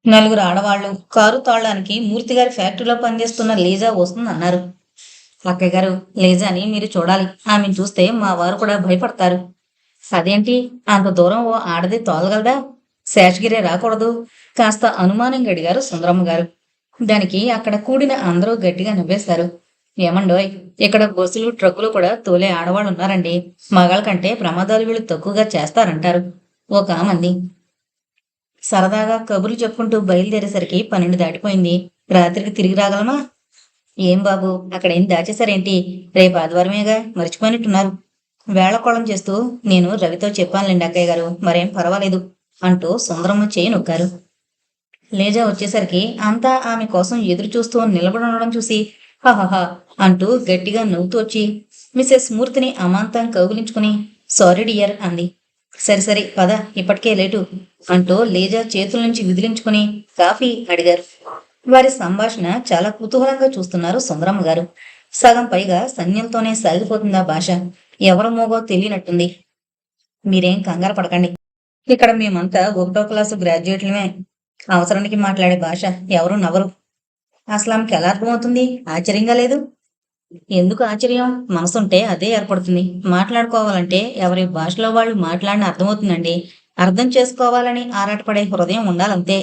నలుగురు ఆడవాళ్లు కారు తోలడానికి మూర్తిగారి ఫ్యాక్టరీలో పనిచేస్తున్న లీజా వస్తుందన్నారు. అక్కయ్య గారు, లీజాని మీరు చూడాలి. ఆమెను చూస్తే మా వారు కూడా భయపడతారు. అదేంటి, అంత దూరం ఓ ఆడది తోలగలదా? శేషగిరే రాకూడదు? కాస్త అనుమానంగా అడిగారు సుందరమ్మ గారు. దానికి అక్కడ కూడిన అందరూ గట్టిగా నవ్వేశారు. ఏమండోయ్, ఇక్కడ బస్సులు ట్రక్కులు కూడా తోలే ఆడవాళ్ళు ఉన్నారండి. మగాళ్ళ కంటే ప్రమాదాలు వీళ్ళు తక్కువగా చేస్తారంటారు ఒక ఆమంది. సరదాగా కబుర్లు చెప్పుకుంటూ బయలుదేరేసరికి 12 దాటిపోయింది. రాత్రికి తిరిగి రాగలమా? ఏం బాబు, అక్కడేం దాచేశారేంటి? రేపు ఆదివారమేగా, మర్చిపోయినట్టున్నారు. వేళకోళం చేస్తూ, నేను రవితో చెప్పానులేండి అక్కయ్య గారు, మరేం పర్వాలేదు అంటూ సుందరమ్మ చేయి నొక్కారు. లేజా వచ్చేసరికి అంతా ఆమె కోసం ఎదురు చూస్తూ నిలబడి ఉండడం చూసి హహహా అంటూ గట్టిగా నవ్వుతూ వచ్చి మిసెస్ మూర్తిని అమాంతం కౌగిలించుకుని సారీ డియర్ అంది. సరి సరి పద, ఇప్పటికే లేటు అంటూ లేజా చేతుల నుంచి విదిలించుకుని కాఫీ అడిగారు. వారి సంభాషణ చాలా కుతూహలంగా చూస్తున్నారు సుందరమ్మ గారు. సగం పైగా సన్యంతోనే సాగిపోతుందా భాష. ఎవరు మోగో తెలియనట్టుంది. మీరేం కంగారు పడకండి. ఇక్కడ మేమంతా ఒకటో క్లాసు గ్రాడ్యుయేట్లమే. అవసరానికి మాట్లాడే భాష ఎవరు నవ్వరు. అసలు ఆమెకి ఎలా అర్థమవుతుంది? ఆశ్చర్యంగా లేదు? ఎందుకు ఆశ్చర్యం? మనసుంటే అదే ఏర్పడుతుంది. మాట్లాడుకోవాలంటే ఎవరి భాషలో వాళ్ళు మాట్లాడిన అర్థమవుతుందండి. అర్థం చేసుకోవాలని ఆరాటపడే హృదయం ఉండాలంతే.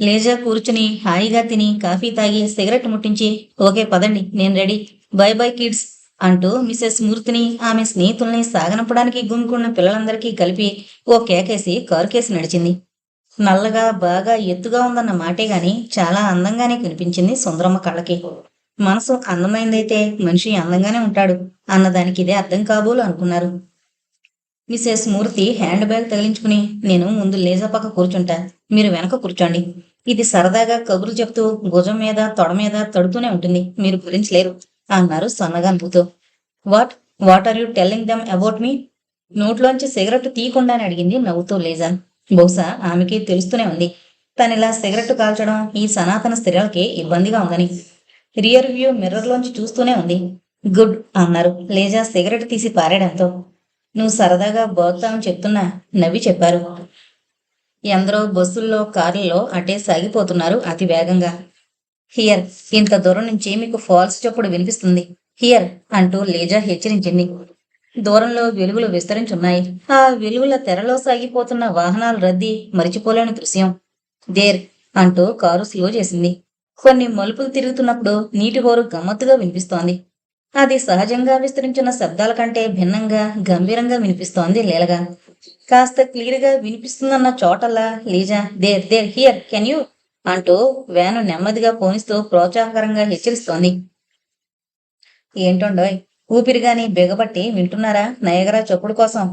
లేజా కూర్చుని హాయిగా తిని కాఫీ తాగి సిగరెట్ ముట్టించి ఓకే పదండి, నేను రెడీ, బై బై కిడ్స్ అంటూ మిసెస్ మూర్తిని ఆమె స్నేహితుల్ని సాగనంపడానికి గుమికున్న పిల్లలందరికీ కలిపి ఓ కేకేసి కారు కేసి నడిచింది. నల్లగా బాగా ఎత్తుగా ఉందన్న మాటే గాని చాలా అందంగానే కనిపించింది సుందరమ్మ కళ్ళకి. మనసు అందమైందైతే మనిషి అందంగానే ఉంటాడు అన్నదానికి ఇదే అర్థం కాబోలు అనుకున్నారు. మిసెస్ మూర్తి హ్యాండ్ బ్యాగ్ తగిలించుకుని నేను ముందు లేజా పక్క కూర్చుంటా, మీరు వెనక కూర్చోండి. ఇది సరదాగా కబుర్లు చెప్తూ భుజం మీద తొడ మీద తడుతూనే ఉంటుంది, మీరు గురించలేరు అన్నారు సన్నగా నవ్వుతూ. What what are you telling them about me? నోట్లోంచి సిగరెట్ తీయకుండానే అడిగింది నవ్వుతూ లేజా. బహుశా ఆమెకి తెలుస్తూనే ఉంది తనిలా సిగరెట్ కాల్చడం ఈ సనాతన స్త్రీలకి ఇబ్బందిగా ఉందని. రియర్ వ్యూ మిర్రర్లోంచి చూస్తూనే ఉంది. గుడ్ అన్నారు లేజా సిగరెట్ తీసి పారేయడంతో. నువ్వు సరదాగా బోద్దామని చెప్తున్నా నవ్వి చెప్పారు. ఎందరో బస్సుల్లో కార్లలో అటే సాగిపోతున్నారు అతి వేగంగా. హియర్, ఇంత దూరం నుంచి మీకు ఫాల్స్ చప్పుడు వినిపిస్తుంది. హియర్ అంటూ లేజా హెచ్చరించింది. దూరంలో వెలుగులు విస్తరించున్నాయి. ఆ వెలుగుల తెరలో సాగిపోతున్న వాహనాల రద్దీ మరిచిపోలేని దృశ్యం. దేర్ అంటూ కారు స్లో చేసింది. కొన్ని మలుపులు తిరుగుతున్నప్పుడు నీటి హోరు గమ్మత్తుగా వినిపిస్తోంది. అది సహజంగా విస్తరించిన శబ్దాల కంటే భిన్నంగా గంభీరంగా వినిపిస్తోంది లీలగా. కాస్త క్లియర్గా వినిపిస్తుందన్న చోటల్లా Lisa there there here can you అంటూ వ్యాను నెమ్మదిగా పోనిస్తూ ప్రోత్సాహకరంగా హెచ్చరిస్తోంది. ఏంటోండోయ్, ఊపిరిగాని బిగబట్టి వింటున్నారా నయగరా చప్పుడు కోసం?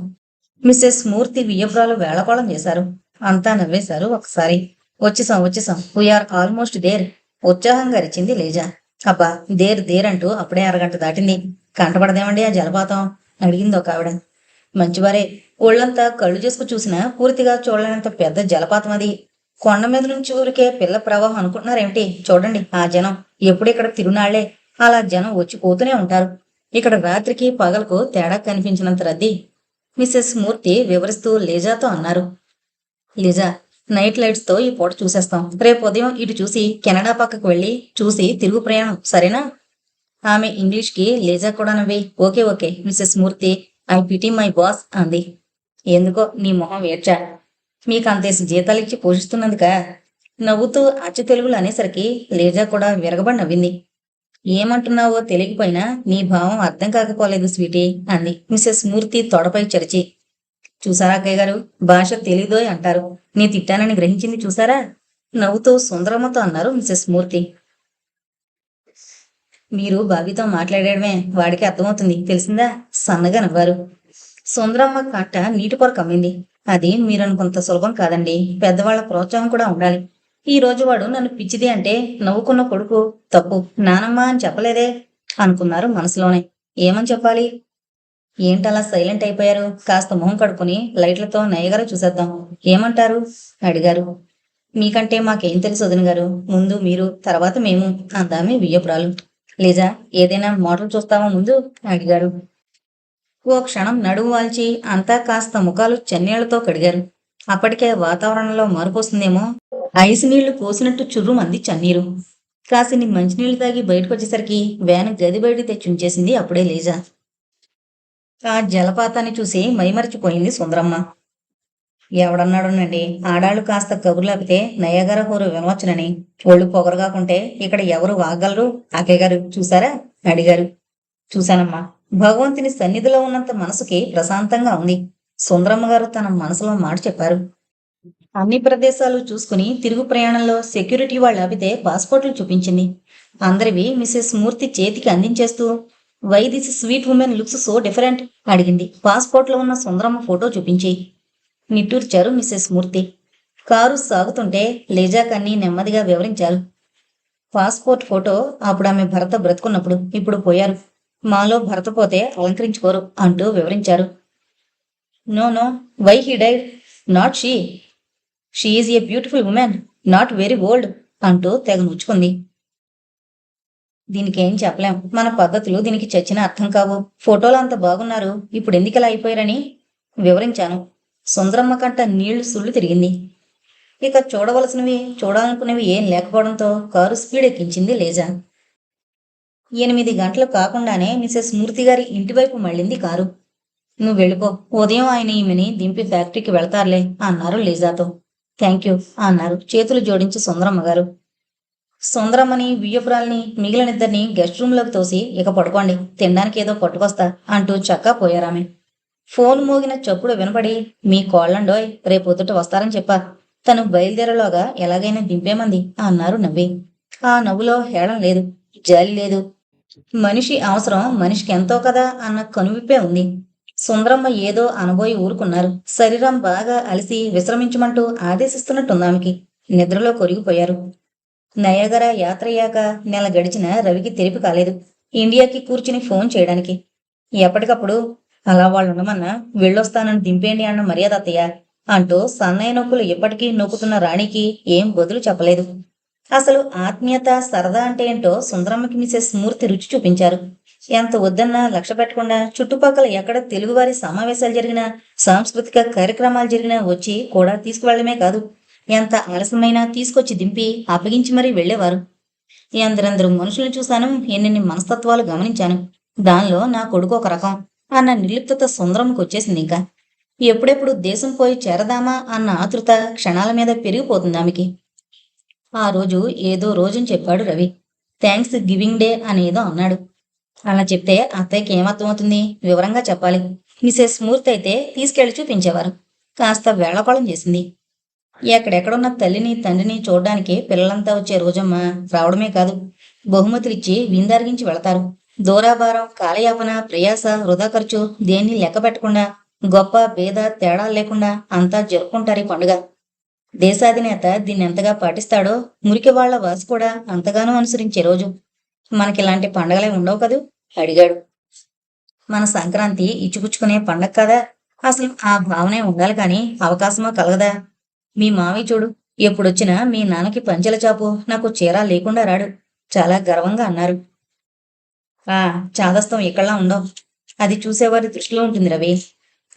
మిసెస్ మూర్తి వియ్యపురాలు వేళకోళం చేశారు. అంతా నవ్వేశారు ఒకసారి. వచ్చేసాం వీఆర్ ఆల్మోస్ట్ దేర్ ఉత్సాహంగా అరిచింది లేజా. అబ్బా, దేర్ దేర్ అంటూ అప్పుడే అరగంట దాటింది. కంటపడదేమండి ఆ జలపాతం అడిగింది ఒక ఆవిడ. మంచివారే, ఒళ్ళంతా కళ్ళు చేసుకు చూసినా పూర్తిగా చూడలేనంత పెద్ద జలపాతం అది. కొండ మీద నుంచి ఊరికే పిల్ల ప్రవాహం అనుకుంటున్నారేమిటి? చూడండి ఆ జనం, ఎప్పుడు ఇక్కడ తిరునాళ్లే. అలా జనం వచ్చి పోతూనే ఉంటారు. ఇక్కడ రాత్రికి పగలకు తేడా కనిపించినంత రద్దీ. మిసెస్ మూర్తి వివరిస్తూ లేజాతో అన్నారు. లిజా, నైట్ లైట్స్ తో ఈ పూట చూసేస్తాం. రేపు ఉదయం ఇటు చూసి కెనడా పక్కకు వెళ్ళి చూసి తిరుగు ప్రయాణం, సరేనా? ఆమె ఇంగ్లీష్ కి లేజా కూడా నవ్వి okay okay Mrs Murthy, I pity my boss అంది. ఎందుకో నీ మొహం వేడ్చా. మీకు అంతేసి జీతాలిచ్చి పోషిస్తున్నందుక? నవ్వుతూ అచ్చ తెలుగులు అనేసరికి లేజా కూడా విరగబడి నవ్వింది. ఏమంటున్నావో తెలియకపోయినా నీ భావం అర్థం కాకపోలేదు స్వీటీ అంది మిసెస్ మూర్తి తొడపై చరిచి. చూసారా అక్కయ్య గారు, భాష తెలీదోయ్ అంటారు. నీ తిట్టానని గ్రహించింది చూసారా? నవ్వుతూ సుందరమ్మతో అన్నారు మిసెస్ మూర్తి. మీరు బాబీతో మాట్లాడడమే వాడికి అర్థమవుతుంది తెలిసిందా సన్నగా నవ్వారు. సుందరమ్మ కట్ట నీటి పొర కమ్మింది. అది మీరనుకుంత సులభం కాదండి. పెద్దవాళ్ల ప్రోత్సాహం కూడా ఉండాలి. ఈ రోజు వాడు నన్ను పిచ్చిది అంటే నవ్వుకున్న కొడుకు తప్పు నానమ్మ అని చెప్పలేదే అనుకున్నారు మనసులోనే. ఏమని చెప్పాలి? ఏంటలా సైలెంట్ అయిపోయారు? కాస్త మొహం కడుక్కుని లైట్లతో నయ్యగారు చూసేద్దాం, ఏమంటారు అడిగారు. మీకంటే మాకేం తెలుసు వదిన గారు, ముందు మీరు తర్వాత మేము అందామే వియ్యపురాలు. లేజా, ఏదైనా మోడల్ చూస్తావా ముందు అడిగారు. ఓ క్షణం నడుము వాల్చి అంతా కాస్త ముఖాలు చెన్నీళ్లతో కడిగారు. అప్పటికే వాతావరణంలో మార్పు వస్తుందేమో ఐస్ నీళ్లు పోసినట్టు చుర్రుమంది చన్నీరు. కాసిని మంచినీళ్లు తాగి బయటకొచ్చేసరికి వ్యాన్ గది బయట తెచ్చి ఉంచేసింది అప్పుడే లేజా. ఆ జలపాతాన్ని చూసి మైమరిచిపోయింది సుందరమ్మ. ఎవడన్నాడునండి, ఆడాళ్ళు కాస్త కబుర్లాపితే నయగర హోరు వినవచ్చునని. ఒళ్ళు పొగరగాకుంటే ఇక్కడ ఎవరు వాగలరు? అక్కయ్య గారు చూసారా? అడిగారు. చూశానమ్మా. భగవంతుని సన్నిధిలో ఉన్నంత మనసుకి ప్రశాంతంగా ఉంది. సుందరమ్మ గారు తన మనసులో మాట చెప్పారు. అన్ని ప్రదేశాలు చూసుకుని తిరుగు ప్రయాణంలో సెక్యూరిటీ వాళ్ళు ఆపితే పాస్పోర్ట్లు చూపించింది. అందరివి మిసెస్ మూర్తి చేతికి అందించేస్తూ why this sweet women looks so different అడిగింది పాస్పోర్ట్లో ఉన్న సుందరమ్మ ఫోటో చూపించి. నిట్టూర్చారు మిసెస్ మూర్తి. కారు సాగుతుంటే లేజాకన్నీ నెమ్మదిగా వివరించారు. పాస్పోర్ట్ ఫోటో అప్పుడు ఆమె భర్త బ్రతుకున్నప్పుడు, ఇప్పుడు పోయారు. మాలో భర్త పోతే అలంకరించుకోరు అంటూ వివరించారు. No no, why he died? Not she. She is a beautiful woman, not very old అంటూ తెగ నూచుకుంది. దీనికేం చెప్పలేం, మన పద్ధతులు దీనికి చచ్చిన అర్థం కావు. ఫోటోలు అంత బాగున్నారు, ఇప్పుడు ఎందుకలా అయిపోయారని వివరించాను. సుందరమ్మ కంట నీళ్లు సుళ్ళు తిరిగింది. ఇక చూడవలసినవి చూడాలనుకునేవి ఏం లేకపోవడంతో కారు స్పీడ్ ఎక్కించింది లేజా. 8 గంటలు కాకుండానే మిసెస్ మూర్తి గారి ఇంటివైపు మళ్ళింది కారు. నువ్వు వెళ్ళిపో, ఉదయం ఆయన ఈమెని దింపి ఫ్యాక్టరీకి వెళతారులే అన్నారు లేజాతో. థ్యాంక్ యూ అన్నారు చేతులు జోడించి సుందరమ్మ గారు. సుందరమ్మని వియ్యపురాల్ని మిగిలినిద్దరిని గెస్ట్ రూమ్లోకి తోసి ఇక పడుకోండి, తినడానికి ఏదో పట్టుకొస్తా అంటూ చక్కా పోయారామె. ఫోన్ మోగిన చప్పుడు వినపడి మీ కోళ్లండోయ్ రేపొద్దుట వస్తారని చెప్పా. తను బయలుదేరేలోగా ఎలాగైనా దింపేమంది అన్నారు నవ్వి. ఆ నవ్వులో హేళం లేదు, జాలి లేదు. మనిషి అవసరం మనిషికి ఎంతో కదా అన్న కనువిప్పే ఉంది. సుందరమ్మ ఏదో అనబోయి ఊరుకున్నారు. శరీరం బాగా అలసి విశ్రమించమంటూ ఆదేశిస్తున్నట్టుందామెకి. నిద్రలో కొరిగిపోయారు. నయగర యాత్రయ్యాక నెల గడిచిన రవికి తెరిపి కాలేదు ఇండియాకి కూర్చుని ఫోన్ చేయడానికి. ఎప్పటికప్పుడు అలా వాళ్ళు ఉండమన్నా వెళ్ళొస్తానని దింపేండి అన్న మర్యాద అత్తయ్య అంటూ సన్నయ్య నొక్కులు ఇప్పటికీ నొక్కుతున్న రాణికి ఏం బదులు చెప్పలేదు. అసలు ఆత్మీయత సరదా అంటే ఏంటో సుందరమ్మకి మిసెస్ మూర్తి రుచి చూపించారు. ఎంత వద్దన్నా లక్ష్య పెట్టకుండా చుట్టుపక్కల ఎక్కడ తెలుగువారి సమావేశాలు జరిగినా సాంస్కృతిక కార్యక్రమాలు జరిగినా వచ్చి కూడా తీసుకువెళ్లడమే కాదు, ఎంత ఆలస్యమైనా తీసుకొచ్చి దింపి అప్పగించి మరీ వెళ్లేవారు. ఎందరెందరు మనుషుల్ని చూశాను, ఎన్నెన్ని మనస్తత్వాలు గమనించాను. దానిలో నా కొడుకు ఒక రకం అన్న నిర్లిప్తత సుందరమ్మకు వచ్చేసింది. ఇంకా ఎప్పుడెప్పుడు దేశం పోయి చేరదామా అన్న ఆతృత క్షణాల మీద పెరిగిపోతుంది ఆమెకి. ఆ రోజు ఏదో రోజుని చెప్పాడు రవి. థ్యాంక్స్ గివింగ్ డే అనేదో అన్నాడు. అలా చెప్తే అత్తయ్యకి ఏమర్థమవుతుంది? వివరంగా చెప్పాలి. మిసెస్ మూర్తి అయితే తీసుకెళ్లి చూపించేవారు. కాస్త వేళకోళం చేసింది. ఎక్కడెక్కడున్న తల్లిని తండ్రిని చూడ్డానికి పిల్లలంతా వచ్చే రోజమ్మా, రావడమే కాదు బహుమతులిచ్చి విందరిగించి వెళతారు. దూరాభారం కాలయాపన ప్రయాస వృధా ఖర్చు దేన్ని లెక్క పెట్టకుండా గొప్ప భేద తేడా లేకుండా అంతా జరుపుకుంటారు ఈ పండుగ. దేశాధినేత దీన్ని ఎంతగా పాటిస్తాడో మురికి వాళ్ల వాసి కూడా అంతగానో అనుసరించే రోజు. మనకిలాంటి పండగలే ఉండవు కదూ అడిగాడు. మన సంక్రాంతి ఇచ్చిపుచ్చుకునే పండగ కదా, అసలు ఆ భావనే ఉండాలి కాని అవకాశమో కలగదా? మీ మావి చూడు, ఎప్పుడొచ్చినా మీ నాన్నకి పంచెల చాపు నాకు చీర లేకుండా రాడు చాలా గర్వంగా అన్నారు. ఆ చాదస్తం ఇక్కడలా ఉండవు, అది చూసేవారి దృష్టిలో ఉంటుంది రవి.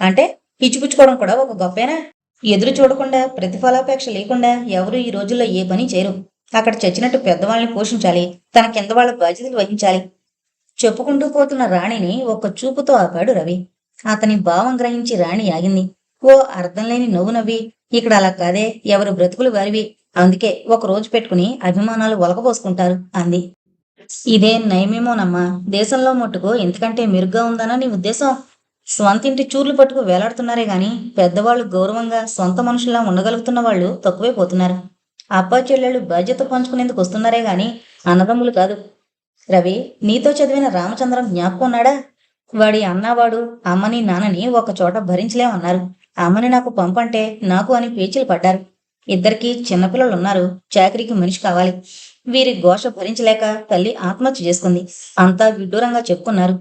అంటే ఇచ్చిపుచ్చుకోవడం కూడా ఒక గొప్పేనా? ఎదురు చూడకుండా ప్రతిఫలాపేక్ష లేకుండా ఎవరు ఈ రోజుల్లో ఏ పని చేయరు. అక్కడ చచ్చినట్టు పెద్దవాళ్ళని పోషించాలి, తన కింద వాళ్ళ బాధ్యతలు వహించాలి. చెప్పుకుంటూ పోతున్న రాణిని ఒక్క చూపుతో ఆపాడు రవి. అతని భావం గ్రహించి రాణి ఆగింది. ఓ అర్థం లేని నవ్వు నవ్వి, ఇక్కడ అలా కాదే, ఎవరు బ్రతుకులు వారివి, అందుకే ఒక రోజు పెట్టుకుని అభిమానాలు ఒలకపోసుకుంటారు అంది. ఇదే నయమేమోనమ్మా, దేశంలో మట్టుకు ఇంతకంటే మెరుగ్గా ఉందనా నీ ఉద్దేశం? స్వంతింటి చూర్లు పట్టుకు వేలాడుతున్నారే గాని పెద్దవాళ్లు గౌరవంగా సొంత మనుషుల్లా ఉండగలుగుతున్న వాళ్ళు తక్కువైపోతున్నారు. అప్పా చెల్లెళ్ళు బాధ్యత పంచుకునేందుకు వస్తున్నారే గాని అన్నదమ్ములు కాదు. రవి, నీతో చదివిన రామచంద్రం జ్ఞాపకం ఉన్నాడా? వాడి అన్నవాడు అమ్మని నాన్నని ఒక చోట భరించలేమన్నారు. అమ్మని నాకు పంపంటే నాకు అని పేచీలు పడ్డారు. ఇద్దరికీ చిన్నపిల్లలున్నారు, చాకరీకి మనిషి కావాలి. వీరి ఘోష భరించలేక తల్లి ఆత్మహత్య చేసుకుంది. అంతా విడ్డూరంగా చెప్పుకున్నారు.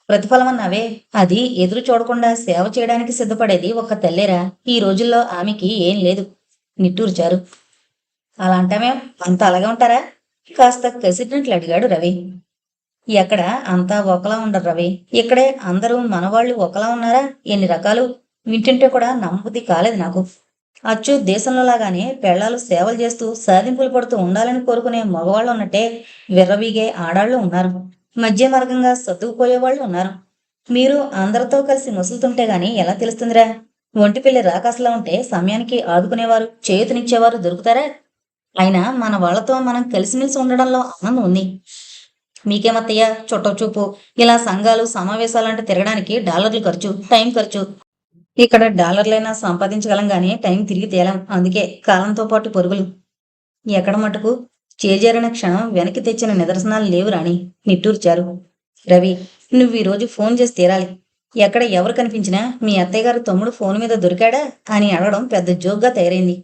ప్రతిఫలమన్నావే, అది ఎదురు చూడకుండా సేవ చేయడానికి సిద్ధపడేది ఒక్క తల్లేరా? ఈ రోజుల్లో ఆమెకి ఏం లేదు నిట్టూర్చారు. అలా అంటామేం, అంతా అలాగే ఉంటారా? కాస్త కసిరినట్లు అడిగాడు రవి. ఎక్కడ అంతా ఒకలా ఉండరు రవి, ఇక్కడే అందరూ మనవాళ్లు ఒకలా ఉన్నారా? ఎన్ని రకాలు వింటుంటే కూడా నమ్మబుద్ధి కాలేదు నాకు. అచ్చు దేశంలో లాగానే పెళ్లాలు సేవలు చేస్తూ సాధింపులు పడుతూ ఉండాలని కోరుకునే మగవాళ్ళు ఉన్నట్టే విర్రవీగే ఆడాళ్ళు ఉన్నారు. మధ్య మార్గంగా సర్దుకుపోయేవాళ్ళు ఉన్నారు. మీరు అందరితో కలిసి ముసులుతుంటే గాని ఎలా తెలుస్తుందిరా? ఒంటిపిల్లి రాకాసులా ఉంటే సమయానికి ఆదుకునేవారు, చేయూతనిచ్చేవారు దొరుకుతారా? అయినా మన వాళ్ళతో మనం కలిసిమెలిసి ఉండడంలో ఆనందం ఉంది. మీకేమత్తయ్య చుట్టం చూపు, ఇలా సంఘాలు సమావేశాలంటే తిరగడానికి డాలర్లు ఖర్చు, టైం ఖర్చు. ఇక్కడ డాలర్లైనా సంపాదించగలం గానీ టైం తిరిగి తేలాం. అందుకే కాలంతో పాటు పరుగులు. ఎక్కడ మటుకు చేజారిన క్షణం వెనక్కి తెచ్చిన నిదర్శనాలు లేవు రాణి నిట్టూర్చారు. రవి, నువ్వు ఈరోజు ఫోన్ చేసి తీరాలి. ఎక్కడ ఎవరు కనిపించినా మీ అత్తయ్య గారు తమ్ముడు ఫోన్ మీద దొరికాడా అని అడగడం పెద్ద జోక్గా తయారైంది.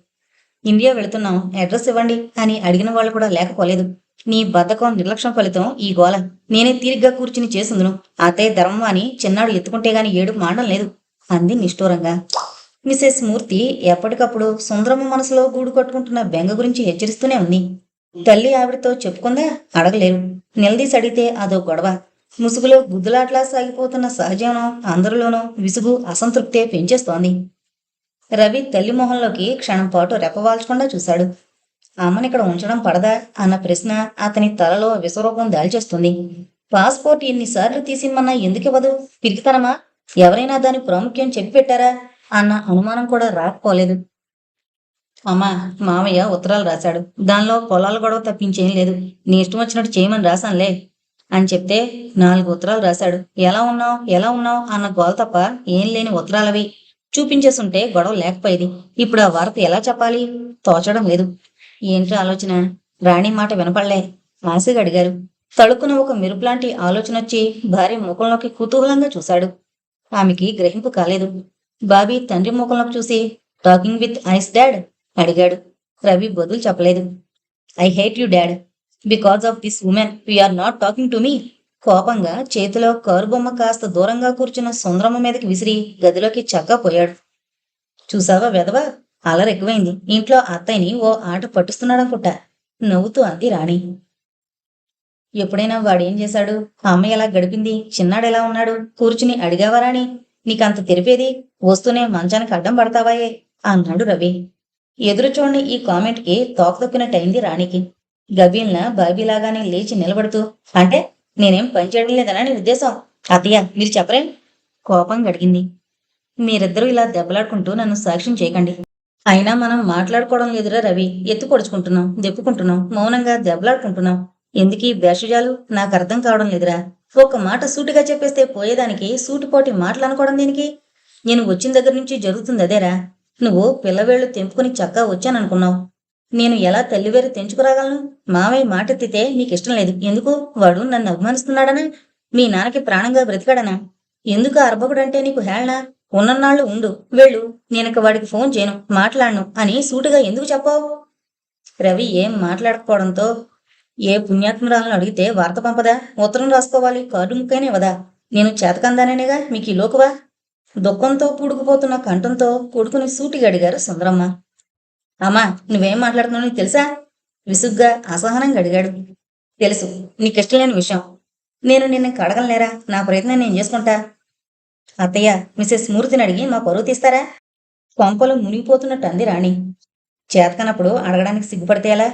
ఇండియా వెళుతున్నాం, అడ్రస్ ఇవ్వండి అని అడిగిన వాళ్ళు కూడా లేకపోలేదు. నీ బద్ధకం నిర్లక్ష్యం ఫలితం ఈ గోల. నేనే తీరిగ్గా కూర్చుని చేసుందును. అత్తయ్య ధర్మం అని చిన్నాడు ఎత్తుకుంటే గాని ఏడు మాండం లేదు అంది నిష్ఠూరంగా. మిసెస్ మూర్తి ఎప్పటికప్పుడు సుందరమ్మ మనసులో గూడు కట్టుకుంటున్న బెంగ గురించి హెచ్చరిస్తూనే ఉంది. తల్లి ఆవిడతో చెప్పుకుందా? అడగలేరు. నిలదీసి అడిగితే అదో గొడవ. ముసుగులో గుద్దులాట్లా సాగిపోతున్న సహజీవనం అందరిలోనూ విసుగు, అసంతృప్తే పెంచేస్తోంది. రవి తల్లి మొహంలోకి క్షణం పాటు రెప్పవాల్చకుండా చూశాడు. అమ్మనిక్కడ ఉంచడం పడదా అన్న ప్రశ్న అతని తలలో విశ్వరూపం దాల్చేస్తుంది. పాస్పోర్ట్ ఎన్నిసార్లు తీసిమ్మన్నా ఎందుకివ్వదు? పిరికితనమా? ఎవరైనా దాని ప్రాముఖ్యం చెప్పి పెట్టారా అన్న అనుమానం కూడా రాకపోలేదు. అమ్మా, మామయ్య ఉత్తరాలు రాశాడు. దానిలో పొలాల గొడవ తప్పించేం లేదు. నీ ఇష్టం వచ్చినట్టు చేయమని రాశానులే అని చెప్తే 4 ఉత్తరాలు రాశాడు. ఎలా ఉన్నావు ఎలా ఉన్నావు అన్న గోల తప్ప ఏం లేని ఉత్తరాలవి. చూపించేసుంటే గొడవ లేకపోయేది. ఇప్పుడు ఆ వార్త ఎలా చెప్పాలి? తోచడం లేదు. ఏంటి ఆలోచన? రాణి మాట వినపడలే. ఆశగా అడిగారు. తళుక్కున ఒక మెరుపులాంటి ఆలోచనొచ్చి భార్య ముఖంలోకి కుతూహలంగా చూశాడు. ఆమెకి గ్రహింపు కాలేదు. బాబీ తండ్రి ముఖంలోకి చూసి టాకింగ్ విత్ ఐస్ డాడ్ అడిగాడు. రవి బదులు చెప్పలేదు. I hate you dad. Because of this women you are not talking to me. కోపంగా చేతిలో కారుబొమ్మ కాస్త దూరంగా కూర్చున్న సుందరమ్మ మీదకి విసిరి గదిలోకి చక్కా పోయాడు. చూసావా వెధవా, అలరెక్కువైంది. ఇంట్లో అత్తయ్యని ఓ ఆట పట్టిస్తున్నాడనుకుంటా నవ్వుతూ అంది రాణి. ఎప్పుడైనా వాడేం చేశాడు? అమ్మ ఎలా గడిపింది? చిన్నాడెలా ఉన్నాడు? కూర్చుని అడిగావా రాణి? నీకంత తెరిపేది? వస్తూనే మంచానికి అడ్డం పడతావాయే అన్నాడు రవి. ఎదురు చూడని ఈ కామెంట్కి తోకతొక్కినట్టయింది రాణికి. గబీల్న బాబీలాగానే లేచి నిలబడుతూ, అంటే నేనేం పని చేయడం లేదనా నీ ఉద్దేశం? అత్తయ్య మీరు చెప్పరేం? కోపంగా అడిగింది. మీరిద్దరూ ఇలా దెబ్బలాడుకుంటూ నన్ను సాక్ష్యం చేయకండి. అయినా మనం మాట్లాడుకోవడం లేదురా రవి. ఎత్తు పొడుచుకుంటున్నాం, దెప్పుకుంటున్నాం, మౌనంగా దెబ్బలాడుకుంటున్నాం. ఎందుకీ భేషజాలు? నాకు అర్థం కావడం లేదురా. ఒక మాట సూటిగా చెప్పేస్తే పోయేదానికి సూటిపోటి మాటలు అనుకోవడం దేనికి? నేను వచ్చిన దగ్గర నుంచి జరుగుతుంది అదేరా. నువ్వు పిల్లవేళ్లు తెంపుకుని చక్కా వచ్చాననుకున్నావు. నేను ఎలా తల్లివేరు తెంచుకురాగలను? మావయ్య మాటెత్తితే నీకిష్టం లేదు. ఎందుకు? వాడు నన్ను అభిమానిస్తున్నాడనా? మీ నాన్నకి ప్రాణంగా బ్రతికాడనా? ఎందుకు అర్భకుడంటే నీకు హేళన? ఉన్నన్నాళ్ళు ఉండు, వెళ్ళు. నేనిక వాడికి ఫోన్ చేయను, మాట్లాడను అని సూటిగా ఎందుకు చెప్పావు? రవి ఏం మాట్లాడకపోవడంతో, ఏ పుణ్యాత్మురాలను అడిగితే వార్త పంపదా? ఉత్తరం రాసుకోవాలి, కార్డు ముక్కైనా ఇవ్వదా? నేను చేతకందానేగా మీకు ఈ లోకువా? దుఃఖంతో పూడుకుపోతున్న కంఠంతో కొడుకుని సూటిగా అడిగారు సుందరమ్మ. అమ్మా, నువ్వేం మాట్లాడుతున్నావు నీకు తెలుసా? విసుగ్గా అసహనంగా అడిగాడు. తెలుసు, నీకిష్టం లేని విషయం. నేను నిన్ను కడగలేరా? నా ప్రయత్నం నేను చేసుకుంటా. అత్తయ్య, మిసెస్ మూర్తిని అడిగి మా పరువు తీస్తారా? కొంపలు మునిగిపోతున్నట్టు అంది రాణి. చేతకనప్పుడు అడగడానికి సిగ్గుపడితే ఎలా?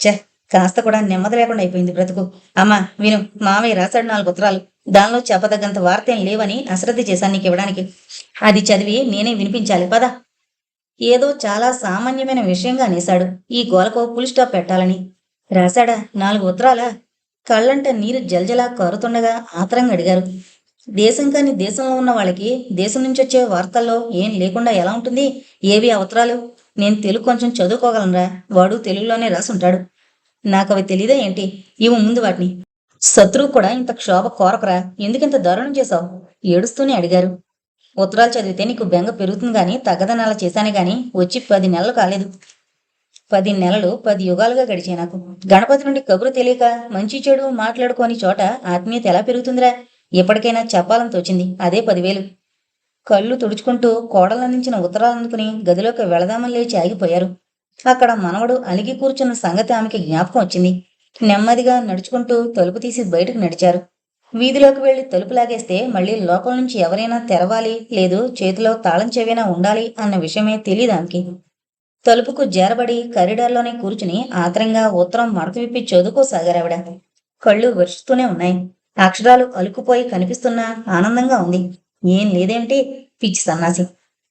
చెహ్, కాస్త కూడా నెమ్మది లేకుండా అయిపోయింది బ్రతుకు. అమ్మా విను, మావయ్య రాశాడు 4 ఉత్తరాలు. దానిలో చెప్పదగ్గంత వార్తేం లేవని అశ్రద్ధ చేశాను నీకు ఇవ్వడానికి. అది చదివి నేనే వినిపించాలి. పద. ఏదో చాలా సామాన్యమైన విషయంగా అనేశాడు. ఈ గోలకు ఫుల్ స్టాప్ పెట్టాలని. రాశాడా? 4 ఉత్తరాలా? కళ్ళంట నీరు జల్జలా కారుతుండగా ఆత్రంగా అడిగారు. దేశం కాని దేశంలో ఉన్న వాళ్ళకి దేశం నుంచి వచ్చే వార్తల్లో ఏం లేకుండా ఎలా ఉంటుంది? ఏవి ఆ ఉత్తరాలు? నేను తెలుగు కొంచెం చదువుకోగలనరా? వాడు తెలుగులోనే రాసుంటాడు. నాకవి తెలీదా ఏంటి? ఇవ్వు ముందు వాటిని. శత్రువు కూడా ఇంత క్షోభ కోరకరా? ఎందుకింత దారుణం చేశావు? ఏడుస్తూనే అడిగారు. ఉత్తరాలు చదివితే నీకు బెంగ పెరుగుతుంది గాని తగ్గదని అలా చేశానే గాని వచ్చి 10 నెలలు కాలేదు. 10 నెలలు 10 యుగాలుగా గడిచే నాకు. గణపతి నుండి కబురు తెలియక మంచి చెడు మాట్లాడుకోని చోట ఆత్మీయత ఎలా పెరుగుతుందిరా? ఎప్పటికైనా చెప్పాలని తోచింది. అదే 10,000. కళ్ళు తుడుచుకుంటూ కోడలందించిన ఉత్తరాలందుకుని గదిలోకి వెళదామని లేచి ఆగిపోయారు. అక్కడ మనవడు అలిగి కూర్చున్న సంగతి ఆమెకి జ్ఞాపకం వచ్చింది. నెమ్మదిగా నడుచుకుంటూ తలుపు తీసి బయటకు నడిచారు. వీధిలోకి వెళ్లి తలుపు లాగేస్తే మళ్లీ లోపల నుంచి ఎవరైనా తెరవాలి, లేదు చేతిలో తాళం చెవైనా ఉండాలి అన్న విషయమే తెలియదు ఆమెకి. తలుపుకు జారబడి కారిడార్లోనే కూర్చుని ఆత్రంగా ఉత్తరం మడత విప్పి చదువుకోసాగారావిడ. కళ్ళు వర్షిస్తూనే ఉన్నాయి. అక్షరాలు అలుకుపోయి కనిపిస్తున్నా ఆనందంగా ఉంది. ఏం లేదేమిటి పిచ్చి సన్నాసి.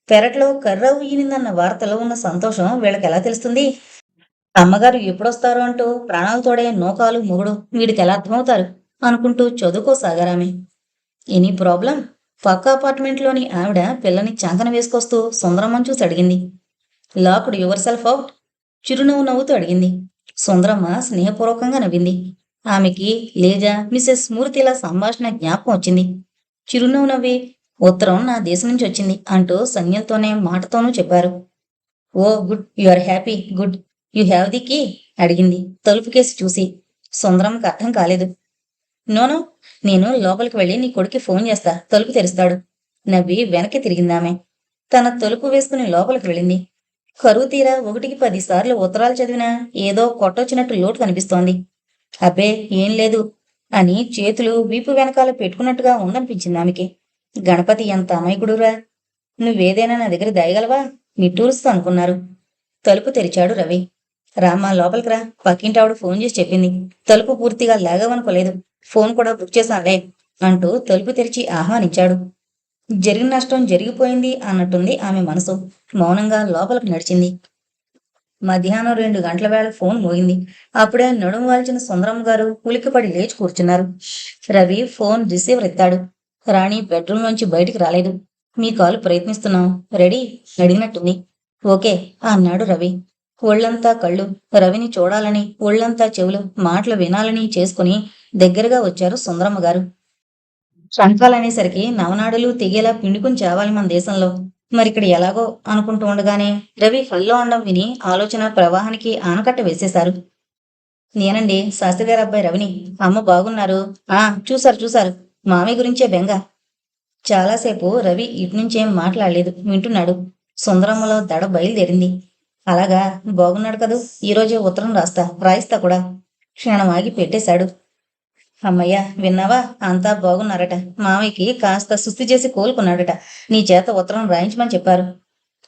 పెరట్లో కర్రవు ఈనిందన్న వార్తలో ఉన్న సంతోషం వీళ్ళకెలా తెలుస్తుంది? అమ్మగారు ఎప్పుడొస్తారు అంటూ ప్రాణాలతోడే నూకాలు మొగుడు వీడికెలా అర్థమవుతారు అనుకుంటూ చదువుకోసాగారామె. Any problem? పక్క అపార్ట్మెంట్లోని ఆవిడ పిల్లని చంకన వేసుకొస్తూ సుందరమ్మని చూసి అడిగింది. Locked your self out? చిరునవ్వు నవ్వుతూ అడిగింది. సుందరమ్మ స్నేహపూర్వకంగా నవ్వింది. ఆమెకి లేజా మిసెస్ మూర్తిల సంభాషణ జ్ఞాపకం వచ్చింది. చిరునవ్వు నవ్వి ఉత్తరం నా దేశం నుంచి వచ్చింది అంటూ సంజ్ఞలతోనే మాటతోనూ చెప్పారు. Oh good, you are happy, good. You have the key? అడిగింది తలుపు కేసి చూసి. సుందరమ్మకి అర్థం కాలేదు. నోనో, నేను లోపలికి వెళ్ళి నీ కొడుక్కి ఫోన్ చేస్తా, తలుపు తెరుస్తాడు. నవ్వి వెనక్కి తిరిగిందామె. తన తలుపు వేసుకుని లోపలికి వెళ్ళింది. కరువు తీరా 1కి 10 సార్లు ఉత్తరాలు చదివినా ఏదో కొట్టొచ్చినట్టు లోటు కనిపిస్తోంది. అబ్బే ఏం లేదు అని చేతులు వీపు వెనకాల పెట్టుకున్నట్టుగా ఉందనిపించింది ఆమెకి. గణపతి ఎంత అమాయకుడురా! నువ్వేదైనా నా దగ్గర దయగలవా? నిట్టూరుస్తూ అనుకున్నారు. తలుపు తెరిచాడు రవి. రామ్మా లోపలికి రా, పక్కింటావిడ ఫోన్ చేసి చెప్పింది. తలుపు పూర్తిగా లాగవనుకోలేదు, ఫోన్ కూడా బుక్ చేశానులే అంటూ తలుపు తెరిచి ఆహ్వానించాడు. జరిగిన నష్టం జరిగిపోయింది అన్నట్టుంది ఆమె మనసు. మౌనంగా లోపలికి నడిచింది. మధ్యాహ్నం 2 గంటల వేళ ఫోన్ మోగింది. అప్పుడే నడుము వాల్చిన సుందరమ్మ గారు ఉలిక్కిపడి లేచి కూర్చున్నారు. రవి ఫోన్ రిసీవర్ ఎత్తాడు. రాణి బెడ్రూమ్లోంచి బయటికి రాలేదు. మీ కాలు ప్రయత్నిస్తున్నాం, రెడీ అడిగినట్టుంది. ఓకే అన్నాడు రవి. ఒళ్ళంతా కళ్ళు, రవిని చూడాలని, ఒళ్ళంతా చెవులు, మాటలు వినాలని చేసుకుని దగ్గరగా వచ్చారు సుందరమ్మ గారు. ట్రంకాలనేసరికి నవనాడులు తెగేలా పిండుకుని చావాలి మన దేశంలో. మరిక్కడ ఎలాగో అనుకుంటూ ఉండగానే రవి హల్లో అండం విని ఆలోచన ప్రవాహానికి ఆనకట్ట వేసేశారు. నేనండి, శాస్త్రి గారి అబ్బాయి రవిని. అమ్మ బాగున్నారు? చూశారు. మామయ్య గురించే బెంగ. చాలాసేపు రవి ఇటునుంచేం మాట్లాడలేదు, వింటున్నాడు. సుందరమ్మలో దడ బయలుదేరింది. అలాగా, బాగున్నాడు కదూ, ఈరోజే ఉత్తరం రాయిస్తా కూడా. క్షణం ఆగి పెట్టేశాడు. అమ్మయ్య, విన్నావా? అంతా బాగున్నారట. మామయ్యకి కాస్త సుస్థి చేసి కోలుకున్నాడట. నీ చేత ఉత్తరం రాయించమని చెప్పారు.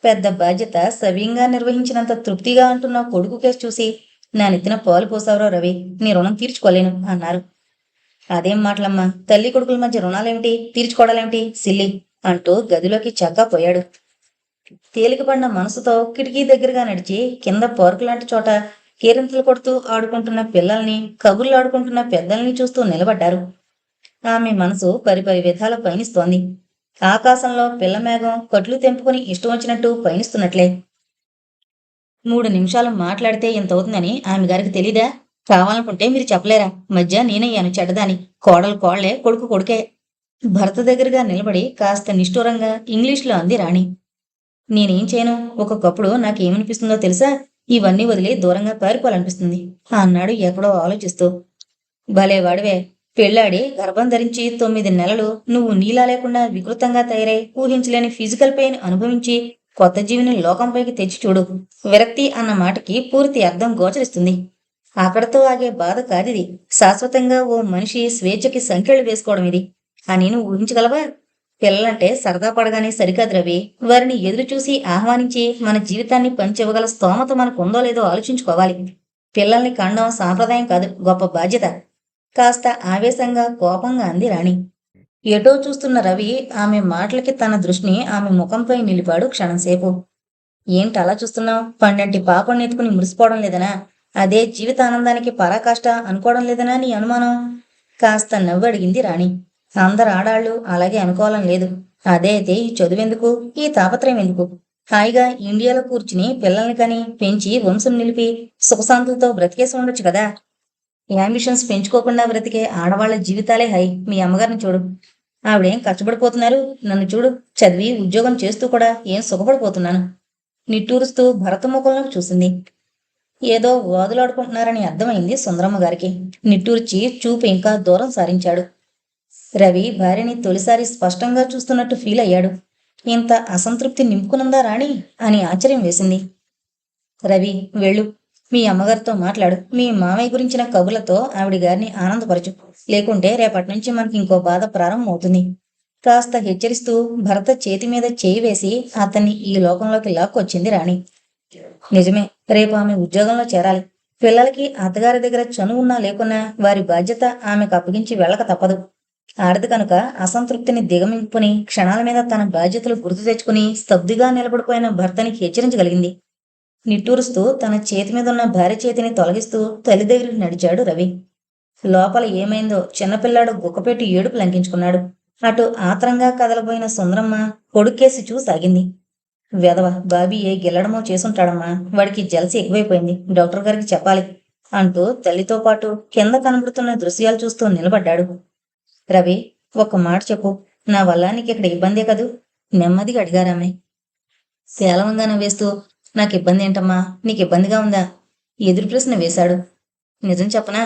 పెద్ద బాధ్యత సవ్యంగా నిర్వహించినంత తృప్తిగా అంటున్న కొడుకు కేసు చూసి నా నెత్తిన పాలు పోసావురో రవి, నీ రుణం తీర్చుకోలేను అన్నారు. అదేం మాటలమ్మా, తల్లి కొడుకుల మధ్య రుణాలేమిటి, తీర్చుకోవడాలేమిటి, సిల్లి అంటూ గదిలోకి చక్కా పోయాడు. తేలికపడిన మనసుతో కిటికీ దగ్గరగా నడిచి కింద పార్కు లాంటి చోట కేరింతలు కొడుతూ ఆడుకుంటున్న పిల్లల్ని, కబుర్లాడుకుంటున్న పెద్దల్ని చూస్తూ నిలబడ్డారు. ఆమె మనసు పరిపరి విధాల పయనిస్తోంది. ఆకాశంలో పిల్లమేఘం కట్లు తెంపుకుని ఇష్టం వచ్చినట్టు పయనిస్తున్నట్లే. 3 నిమిషాలు మాట్లాడితే ఇంతవుతుందని ఆమె గారికి తెలీదా? కావాలనుకుంటే మీరు చెప్పలేరా? మధ్య నేనయ్యాను చెడ్డదాని. కోడలు కోళ్లే, కొడుకు కొడుకే. భర్త దగ్గరగా నిలబడి కాస్త నిష్ఠూరంగా ఇంగ్లీష్లో అంది రాణి. నేనేం చేయను, ఒక్కొక్కప్పుడు నాకేమనిపిస్తుందో తెలుసా? ఇవన్నీ వదిలి దూరంగా పారిపోవాలనిపిస్తుంది అన్నాడు ఎక్కడో ఆలోచిస్తూ. భలేవాడివే, పెళ్ళాడి గర్భం ధరించి 9 నెలలు నువ్వు నీలా లేకుండా వికృతంగా తయారై ఊహించలేని ఫిజికల్ పెయిన్ అనుభవించి కొత్త జీవిని లోకంపైకి తెచ్చి చూడు. విరక్తి అన్న మాటకి పూర్తి అర్థం గోచరిస్తుంది. అక్కడతో ఆగే బాధ కాదిది. శాశ్వతంగా ఓ మనిషి స్వేచ్ఛకి సంఖ్యలు వేసుకోవడం ఇది అని నువ్వు ఊహించగలవా? పిల్లలంటే సరదా పడగానే సరికాదు రవి. వారిని ఎదురు చూసి ఆహ్వానించి మన జీవితాన్ని పంచివ్వగల స్తోమత మనకు ఉందో లేదో ఆలోచించుకోవాలి. పిల్లల్ని కండం సాంప్రదాయం కాదు, గొప్ప బాధ్యత. కాస్త ఆవేశంగా కోపంగా అంది రాణి. ఎటో చూస్తున్న రవి ఆమె మాటలకి తన దృష్టిని ఆమె ముఖంపై నిలిపాడు క్షణంసేపు. ఏంటి అలా చూస్తున్నావు? పండంటి పాపని ఎత్తుకుని మురిసిపోవడం లేదనా? అదే జీవితానందానికి పరాకాష్ట అనుకోవడం లేదనా నీ అనుమానం? కాస్త నవ్వు అడిగింది రాణి. అందరు ఆడాళ్ళు అలాగే అనుకోవాలని లేదు. అదే అయితే ఈ చదువెందుకు, ఈ తాపత్రయం ఎందుకు? హాయిగా ఇండియాలో కూర్చుని పిల్లల్ని కని పెంచి వంశం నిలిపి సుఖశాంతులతో బ్రతికేసి ఉండొచ్చు కదా. యాంబిషన్స్ పెంచుకోకుండా బ్రతికే ఆడవాళ్ల జీవితాలే హై. మీ అమ్మగారిని చూడు, ఆవిడేం కష్టపడిపోతున్నారు. నన్ను చూడు, చదివి ఉద్యోగం చేస్తూ కూడా ఏం సుఖపడిపోతున్నాను. నిట్టూరుస్తూ భరతముఖంలోకి చూసింది. ఏదో వాదులాడుకుంటున్నారని అర్థమైంది సుందరమ్మ గారికి. నిట్టూర్చి చూపు ఇంకా దూరం సారించాడు. రవి భార్యని తొలిసారి స్పష్టంగా చూస్తున్నట్టు ఫీల్ అయ్యాడు. ఇంత అసంతృప్తి నింపుకునుందా రాణి అని ఆశ్చర్యం వేసింది. రవి, వెళ్ళు, మీ అమ్మగారితో మాట్లాడు. మీ మామయ్య గురించిన కబుర్లతో ఆవిడ గారిని ఆనందపరచు. లేకుంటే రేపటి నుంచి మనకి ఇంకో బాధ ప్రారంభం అవుతుంది. కాస్త హెచ్చరిస్తూ భర్త చేతి మీద చేయి వేసి అతన్ని ఈ లోకంలోకి లాక్కొచ్చింది రాణి. నిజమే. రేపు ఆమె ఉద్యోగంలో చేరాలి. పిల్లలకి అత్తగారి దగ్గర చనువు ఉన్నా లేకున్నా వారి బాధ్యత ఆమెకు అప్పగించి వెళ్ళక తప్పదు. ఆడది కనుక అసంతృప్తిని దిగమింగుకుని క్షణాల మీద తన బాధ్యతలు గుర్తు తెచ్చుకుని స్తబ్దుగా నిలబడిపోయిన భర్తని హెచ్చరించగలిగింది. నిట్టూరుస్తూ తన చేతి మీద ఉన్న భార్య చేతిని తొలగిస్తూ తల్లి దగ్గరికి నడిచాడు రవి. లోపల ఏమైందో చిన్నపిల్లాడు గుక్కపెట్టి ఏడుపు లంకించుకున్నాడు. అటు ఆత్రంగా కదలబోయిన సుందరమ్మ కొడుక్కేసి చూసాగింది. వెధవ బాబీ ఏ గిల్లడమో చేసుంటాడమ్మా, వాడికి జలసి ఎక్కువైపోయింది, డాక్టర్ గారికి చెప్పాలి అంటూ తల్లితో పాటు కింద కనబడుతున్న దృశ్యాలు చూస్తూ నిలబడ్డాడు. రవి, ఒక్క మాట చెప్పు, నా వల్ల నీకు ఇక్కడ ఇబ్బందే కదూ? నెమ్మదిగా అడిగారామె. శేలవంగా నవ్వేస్తూ, నాకు ఇబ్బంది ఏంటమ్మా, నీకు ఇబ్బందిగా ఉందా? ఎదురు ప్రశ్న వేశాడు. నిజం చెప్పనా?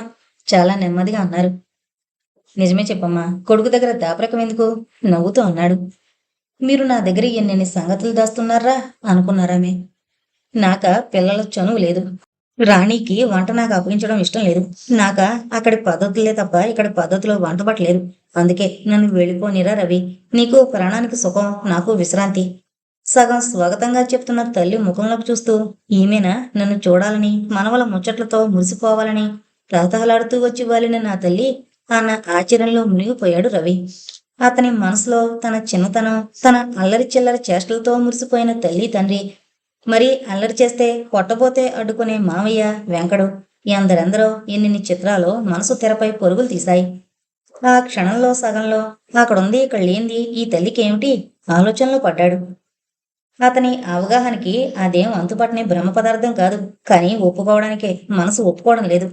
చాలా నెమ్మదిగా అన్నారు. నిజమే చెప్పమ్మా, కొడుకు దగ్గర దాపరకం ఎందుకు? నవ్వుతూ అన్నాడు. మీరు నా దగ్గర ఎన్నెన్ని సంగతులు దాస్తున్నారా అనుకున్నారామె. నాక పిల్లల చనువు లేదు. రాణికి వంట నాకు అప్పగించడం ఇష్టం లేదు. నాక అక్కడి పద్ధతులే తప్ప ఇక్కడ పద్ధతిలో వంట పట్టలేదు. అందుకే నన్ను వెళ్ళిపోనిరా రవి. నీకు ప్రాణానికి సుఖం, నాకు విశ్రాంతి. సగం స్వాగతంగా చెప్తున్న తల్లి ముఖంలోకి చూస్తూ, ఈమెనా నన్ను చూడాలని, మనవల ముచ్చట్లతో మురిసిపోవాలని తహతహలాడుతూ వచ్చి వాలిన నా తల్లి అన్న ఆశ్చర్యంలో మునిగిపోయాడు రవి. అతని మనసులో తన చిన్నతనం, తన అల్లరి చిల్లరి చేష్టలతో మురిసిపోయిన తల్లి తండ్రి, మరి అల్లరి చేస్తే కొట్టబోతే అడ్డుకునే మావయ్య వెంకడు, ఎందరెందరో ఎన్నిన్ని చిత్రాలు మనసు తెరపై పరుగులు తీశాయి. ఆ క్షణంలో సగంలో అక్కడుంది ఇక్కడ లేంది ఈ తల్లికి ఏమిటి ఆలోచనలో పడ్డాడు. అతని అవగాహనకి అదేం అంతుపట్టని బ్రహ్మ పదార్థం కాదు, కానీ ఒప్పుకోవడానికే మనసు ఒప్పుకోవడం లేదు.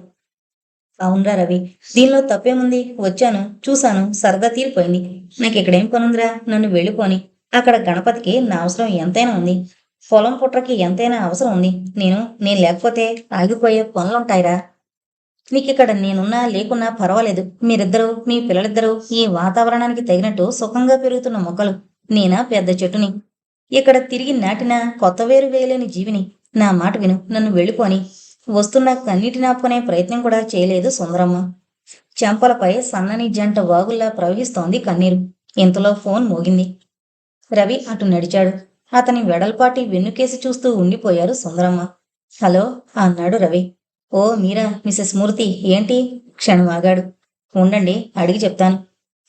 అవునరా రవి, దీనిలో తప్పేముంది? వచ్చాను, చూశాను, సరదా తీరిపోయింది. నాకు ఇక్కడేం పనుందిరా, నన్ను వెళ్ళిపోని. అక్కడ గణపతికి నా అవసరం ఎంతైనా ఉంది. పొలం పుట్రకి ఎంతైనా అవసరం ఉంది. నేను లేకపోతే ఆగిపోయే పనులుంటాయిరా. నీకిక్కడ నేనున్నా లేకున్నా పర్వాలేదు. మీరిద్దరూ, మీ పిల్లలిద్దరూ ఈ వాతావరణానికి తగినట్టు సుఖంగా పెరుగుతున్న మొక్కలు. నేనా పెద్ద చెట్టుని. ఇక్కడ తిరిగి నాటిన కొత్త వేరు వేయలేని జీవిని. నా మాట విను, నన్ను వెళ్ళిపోని. వస్తున్న కన్నీటిని ఆపుకునే ప్రయత్నం కూడా చేయలేదు సుందరమ్మ. చెంపలపై సన్నని జంట వాగుల్లా ప్రవహిస్తోంది కన్నీరు. ఇంతలో ఫోన్ మోగింది. రవి అటు నడిచాడు. అతని వెడల్పాటి వెన్నుకేసి చూస్తూ ఉండిపోయారు సుందరమ్మ. హలో అన్నాడు రవి. ఓ మీరా, మిసెస్ మూర్తి, ఏంటి? క్షణం ఆగాడు. ఉండండి, అడిగి చెప్తాను.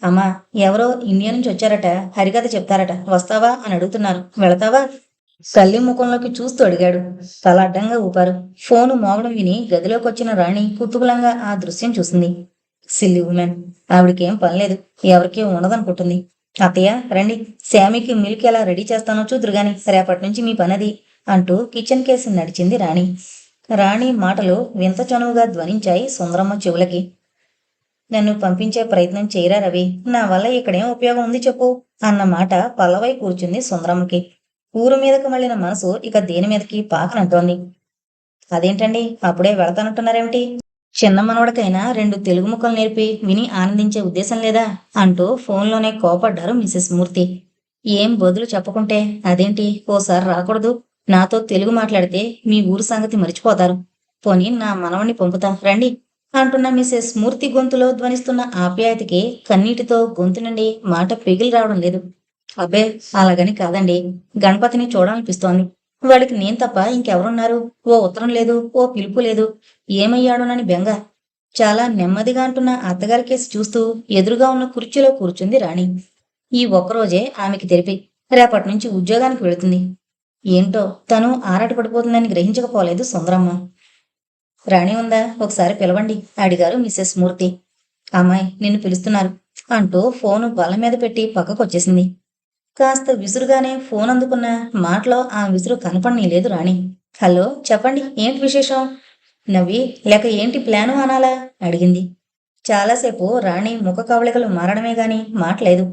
అమ్మా, ఎవరో ఇండియా నుంచి వచ్చారట, హరికథ చెప్తారట, వస్తావా అని అడుగుతున్నారు, వెళతావా? తల్లి ముఖంలోకి చూస్తూ అడిగాడు. తల అడ్డంగా ఊపారు. ఫోను మోగడం విని గదిలోకి వచ్చిన రాణి కుతూహలంగా ఆ దృశ్యం చూసింది. సిల్లి ఉమెన్, ఆవిడకేం పనిలేదు, ఎవరికీ ఉండదనుకుంటుంది. అత్తయ్య రండి, శామీకి మిల్క్ ఎలా రెడీ చేస్తానో చూదురుగాని, రేపటి నుంచి మీ పనది అంటూ కిచెన్ కేసి నడిచింది రాణి. రాణి మాటలు వింత చనువుగా ధ్వనించాయి సుందరమ్మ చెవులకి. నన్ను పంపించే ప్రయత్నం చేయరా రవి, నా వల్ల ఇక్కడేం ఉపయోగం ఉంది చెప్పు అన్న మాట పల్లవై కూర్చుంది సుందరమ్మకి. ఊరు మీదకు మళ్ళిన మనసు ఇక దేని మీదకి పాకనంటోంది. అదేంటండి, అప్పుడే వెళతానంటున్నారేమిటి? చిన్న మనవడికైనా 2 తెలుగు ముక్కలు నేర్పి విని ఆనందించే ఉద్దేశం లేదా అంటూ ఫోన్లోనే కోపడ్డారు మిసెస్ మూర్తి. ఏం బదులు చెప్పకుంటే అదేంటి, ఓసారి రాకూడదు? నాతో తెలుగు మాట్లాడితే మీ ఊరు సంగతి మరిచిపోతారు. పోనీ నా మనవణ్ణి పంపుతా రండి అంటున్న మిసెస్ మూర్తి గొంతులో ధ్వనిస్తున్న ఆప్యాయతకి కన్నీటితో గొంతు నుండి మాట పెగిలి రావడం లేదు. అబ్బే, అలాగని కాదండి, గణపతిని చూడాలనిపిస్తోంది. వాడికి నేను తప్ప ఇంకెవరున్నారు? ఓ ఉత్తరం లేదు, ఓ పిలుపు లేదు. ఏమయ్యాడోనని బెంగ. చాలా నెమ్మదిగా అంటున్న అత్తగారికేసి చూస్తూ ఎదురుగా ఉన్న కుర్చీలో కూర్చుంది రాణి. ఈ ఒక్కరోజే ఆమెకి తెలిపి రేపటి నుంచి ఉద్యోగానికి వెళుతుంది. ఏంటో తను ఆరాటపడిపోతుందని గ్రహించకపోలేదు సుందరమ్మ. రాణి ఉందా, ఒకసారి పిలవండి అడిగారు మిసెస్ మూర్తి. అమ్మాయి నిన్ను పిలుస్తున్నారు అంటూ ఫోను బల్ల మీద పెట్టి పక్కకొచ్చేసింది. కాస్త విసురుగానే ఫోన్ అందుకున్న మాటలో ఆ విసురు కనపడనీలేదు రాణి. హలో, చెప్పండి, ఏంటి విశేషం? నవ్వి లేక ఏంటి ప్లాను అనాలా అడిగింది. చాలాసేపు రాణి ముఖ కవళికలు మారడమే గాని మాటలేదు.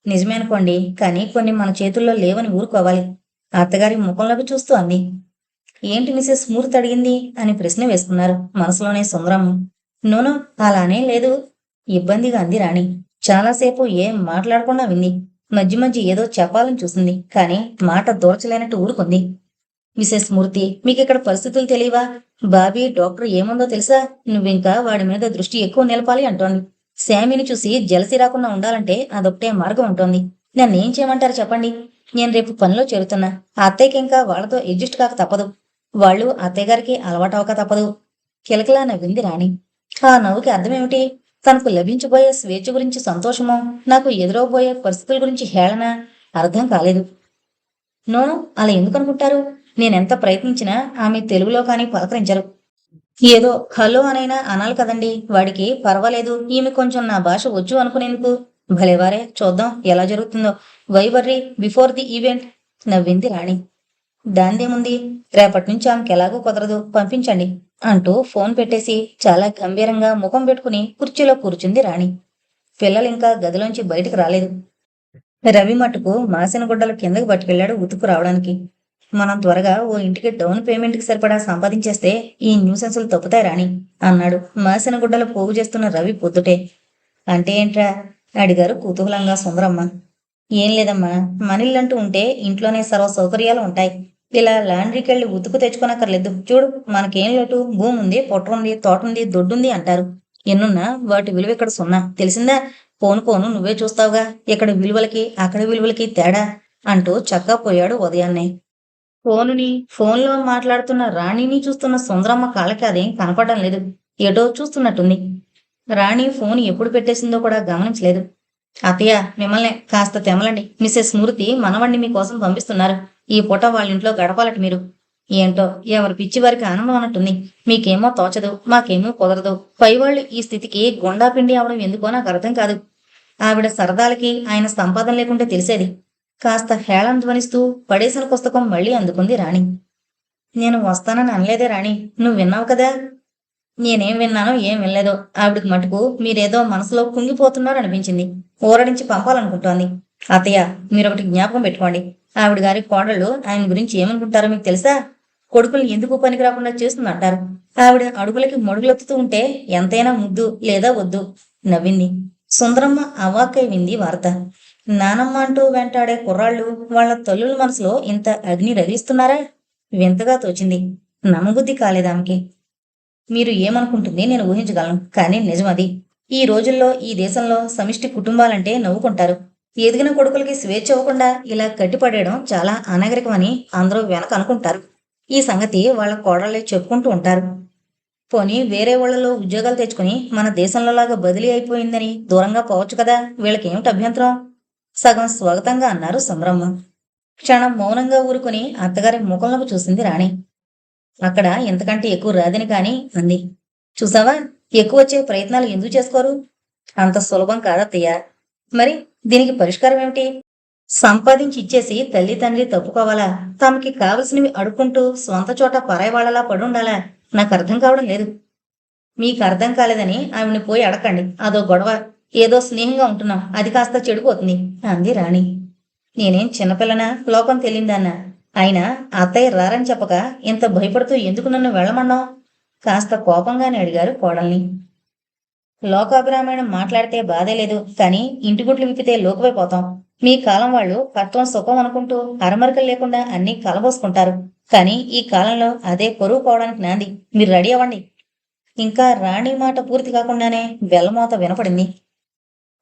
నిజమే అనుకోండి, కానీ కొన్ని మన చేతుల్లో లేవని ఊరుకోవాలి అత్తగారి ముఖంలోకి చూస్తూ అంది. ఏంటి మిసెస్ మూర్తి అడిగింది అని ప్రశ్న వేసుకున్నారు మనసులోనే సుందరమ్మ. నోనో, అలానే లేదు ఇబ్బందిగా అంది రాణి. చాలాసేపు ఏం మాట్లాడకుండా వింది. మధ్య మధ్య ఏదో చెప్పాలని చూసింది, కానీ మాట దోర్చలేనట్టు ఊరుకుంది. మిసెస్ మూర్తి, మీకిక్కడ పరిస్థితులు తెలియవా? బాబీ డాక్టర్ ఏముందో తెలుసా? నువ్వింకా వాడి మీద దృష్టి ఎక్కువ నిలపాలి అంటోంది. శామిని చూసి జలసి రాకుండా ఉండాలంటే అదొకటే మార్గం ఉంటుంది. నన్నేం చేయమంటారు చెప్పండి? నేను రేపు పనిలో చేరుతున్నా. ఆ అత్తయ్యకి ఇంకా వాళ్ళతో అడ్జస్ట్ కాక తప్పదు. వాళ్ళు అత్తయ్యగారికి అలవాటవక తప్పదు. కిలకిలా నవ్వింది రాణి. ఆ నవ్వుకి అర్థమేమిటి? తనకు లభించబోయే స్వేచ్ఛ గురించి సంతోషమో, నాకు ఎదురవబోయే పరిస్థితుల గురించి హేళన? అర్థం కాలేదు. నోను, అలా ఎందుకనుకుంటారు? నేనెంత ప్రయత్నించినా ఆమె తెలుగులో కానీ పలకరించరు. ఏదో హలో అనైనా అనాలి కదండి. వాడికి పర్వాలేదు, ఈమె కొంచెం నా భాష వచ్చు అనుకునేందుకు. భలేవారే, చూద్దాం ఎలా జరుగుతుందో. Why worry before the event? నవ్వింది రాణి. దాందేముంది, రేపటి నుంచి ఆమెకి ఎలాగూ కుదరదు, పంపించండి అంటూ ఫోన్ పెట్టేసి చాలా గంభీరంగా ముఖం పెట్టుకుని కుర్చీలో కూర్చుంది రాణి. పిల్లలింకా గదిలోంచి బయటకు రాలేదు. రవి మటుకు మాసిన గుడ్డలు కిందకి పట్టుకెళ్లాడు ఉతుకు రావడానికి. మనం త్వరగా ఓ ఇంటికి డౌన్ పేమెంట్కి సరిపడా సంపాదించేస్తే ఈ న్యూసెన్సులు తప్పుతాయి రాణి అన్నాడు మాసిన గుడ్డలు పోగు చేస్తున్న రవి పొద్దుటే. అంటే ఏంట్రా? అడిగారు కుతూహలంగా సుందరమ్మ. ఏం లేదమ్మా, మనిల్లంటూ ఉంటే ఇంట్లోనే సర్వ సౌకర్యాలు ఉంటాయి. ఇలా లాండ్రీకెళ్ళి ఉతుకు తెచ్చుకోనక్కర్లేదు. చూడు, మనకేం లోటు, భూమి ఉంది, పొట్టుంది, తోటుంది, దొడ్డుంది అంటారు. ఎన్నున్నా వాటి విలువ ఇక్కడ సున్నా, తెలిసిందా? పోను పోను నువ్వే చూస్తావుగా ఇక్కడ విలువలకి అక్కడ విలువలకి తేడా అంటూ చక్కా పోయాడు ఉదయాన్నే. ఫోన్లో మాట్లాడుతున్న రాణిని చూస్తున్న సుందరమ్మ కాళ్ళకి అదేం కనపడడం లేదు. ఏటో చూస్తున్నట్టుంది. రాణి ఫోన్ ఎప్పుడు పెట్టేసిందో కూడా గమనించలేదు. అత్తయ్య, మిమ్మల్ని కాస్త తెమలండి. మిస్సెస్ స్మృతి మనవణ్ణి మీకోసం పంపిస్తున్నారు. ఈ పూట వాళ్ళ ఇంట్లో గడపాలట మీరు. ఏంటో ఎవరి పిచ్చి వారికి ఆనందం అన్నట్టుంది. మీకేమో తోచదు, మాకేమో కుదరదు. పైవాళ్ళు ఈ స్థితికి గుండా పిండి అవడం ఎందుకో నాకు అర్థం కాదు. ఆవిడ సరదాలకి ఆయన సంపాదన లేకుంటే తెలిసేది. కాస్త హేళన ధ్వనిస్తూ పడేసిన పుస్తకం మళ్ళీ అందుకుంది రాణి. నేను వస్తానని అనలేదే రాణి, నువ్వు విన్నావు కదా. నేనేం విన్నానో ఏం వినలేదో ఆవిడకి మటుకు మీరేదో మనసులో కుంగిపోతున్నారు అనిపించింది. ఊరడించి పంపాలనుకుంటోంది. అత్తయ్య, మీరొకటి జ్ఞాపకం పెట్టుకోండి. ఆవిడ గారి కోడళ్ళు ఆయన గురించి ఏమనుకుంటారో మీకు తెలుసా? కొడుకుల్ని ఎందుకు పనికి రాకుండా చేస్తుందంటారు. ఆవిడ అడుగులకి మడుగులెత్తుతూ ఉంటే ఎంతైనా ముద్దు లేదా వద్దు. నవ్వింది. సుందరమ్మ అవాక్కై వింది వార్త. నానమ్మ అంటూ వెంటాడే కుర్రాళ్ళు వాళ్ళ తల్లుల మనసులో ఇంత అగ్ని రగిలిస్తున్నారా? వింతగా తోచింది. నమ్మబుద్ధి కాలేదామెకి. మీరు ఏమనుకుంటుంది నేను ఊహించగలను, కానీ నిజమది. ఈ రోజుల్లో ఈ దేశంలో సమిష్టి కుటుంబాలంటే నవ్వుకుంటారు. ఎదిగిన కొడుకులకి స్వేచ్ఛ ఇవ్వకుండా ఇలా కట్టిపడేయడం చాలా అనాగరికమని అందరూ వెనక అనుకుంటారు. ఈ సంగతి వాళ్ళ కోడళ్ళే చెప్పుకుంటూ ఉంటారు. పోనీ వేరే ఊళ్ళలో ఉద్యోగాలు తెచ్చుకుని మన దేశంలో లాగా బదిలీ అయిపోయిందని దూరంగా పోవచ్చు కదా, వీళ్ళకేమిటి అభ్యంతరం? సగం స్వాగతంగా అన్నారు సుందరమ్మ. క్షణం మౌనంగా ఊరుకుని అత్తగారి ముఖంలోకి చూసింది రాణి. అక్కడ ఇంతకంటే ఎక్కువ రాదని కాని అంది. చూసావా, ఎక్కువ వచ్చే ప్రయత్నాలు ఎందుకు చేసుకోరు? అంత సులభం కాదత్తయ్య. మరి దీనికి పరిష్కారం ఏమిటి? సంపాదించి ఇచ్చేసి తల్లి తండ్రి తప్పుకోవాలా? తమకి కావలసినవి అడుక్కుంటూ స్వంత చోట పరాయి వాళ్ళలా పడుండాలా? నాకు అర్థం కావడం లేదు. మీకు అర్థం కాలేదని ఆవిడ్ని పోయి అడకండి. అదో గొడవ. ఏదో స్నేహంగా ఉంటున్నాం, అది కాస్త చెడిపోతుంది అంది రాణి. నేనేం చిన్నపిల్లనా, లోకం తెలియదాన్నా? అయినా అత్తయ్య రారని చెప్పక ఇంత భయపడుతూ ఎందుకు నన్ను వెళ్ళమన్నావు? కాస్త కోపంగానే అడిగారు కోడల్ని. లోకాభిరామాయణం మాట్లాడితే బాధే లేదు, కానీ ఇంటిగుట్లు విప్పితే లోకువైపోతాం. మీ కాలం వాళ్ళు కట్వం సుఖం అనుకుంటూ అరమరికలు లేకుండా అన్నీ కలబోసుకుంటారు. కానీ ఈ కాలంలో అదే కొరువు పోవడానికి నాంది. మీరు రెడీ అవ్వండి. ఇంకా రాణి మాట పూర్తి కాకుండానే బెల్లమోత వినపడింది.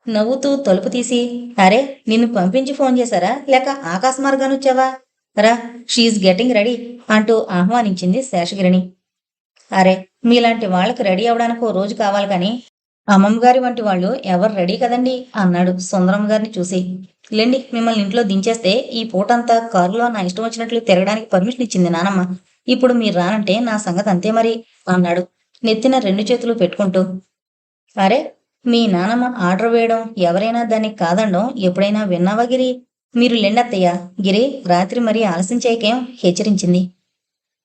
నవ్వుతూ తలుపు తీసి, అరే, నిన్ను పంపించి ఫోన్ చేశారా, లేక ఆకాశ మార్గాన్ని వచ్చావా? రా, షీఈ్ గెటింగ్ రెడీ అంటూ ఆహ్వానించింది శేషగిరిని. అరే, మీలాంటి వాళ్ళకి రెడీ అవడానికి ఓ రోజు కావాలి కానీ అమ్మమ్మ గారి వంటి వాళ్ళు ఎవరు రెడీ కదండి అన్నాడు సుందరమ్మ గారిని చూసి. లేండి, మిమ్మల్ని ఇంట్లో దించేస్తే ఈ పూటంతా కారులో నా ఇష్టం వచ్చినట్లు తిరగడానికి పర్మిషన్ ఇచ్చింది నానమ్మ. ఇప్పుడు మీరు రానంటే నా సంగతి అంతే మరి అన్నాడు నెత్తిన 2 చేతులు పెట్టుకుంటూ. అరే, మీ నానమ్మ ఆర్డర్ వేయడం, ఎవరైనా దాన్ని కాదనడం ఎప్పుడైనా విన్నావా గిరి? మీరు లెండత్తయ్య. గిరి, రాత్రి మరీ ఆలస్యం చేయకేం హెచ్చరించింది.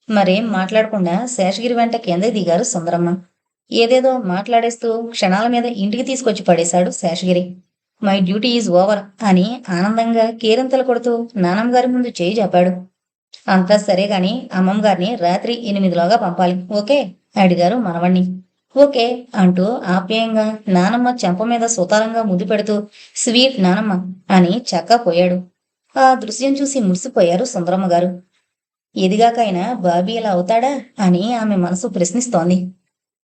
మరేం మాట్లాడకుండా శేషగిరి వెంట కిందకి దిగారు సుందరమ్మ. ఏదేదో మాట్లాడేస్తూ క్షణాల మీద ఇంటికి తీసుకొచ్చి పడేశాడు Seshagiri. My duty is over అని ఆనందంగా కేరింతలు కొడుతూ నానమ్మగారి ముందు చేయి చెప్పాడు. అంతా సరే గాని అమ్మమ్మ గారిని రాత్రి 8లోగా పంపాలి, ఓకే అడిగారు మనవణ్ణి. ఓకే అంటూ ఆప్యాయంగా నానమ్మ చెంప మీద సుతారంగా ముద్దు పెడుతూ స్వీట్ నానమ్మ అని చక్కా పోయాడు. ఆ దృశ్యం చూసి మురిసిపోయారు సుందరమ్మ గారు. ఎదిగాకైనా బాబీ ఇలా అవుతాడా అని ఆమె మనసు ప్రశ్నిస్తోంది.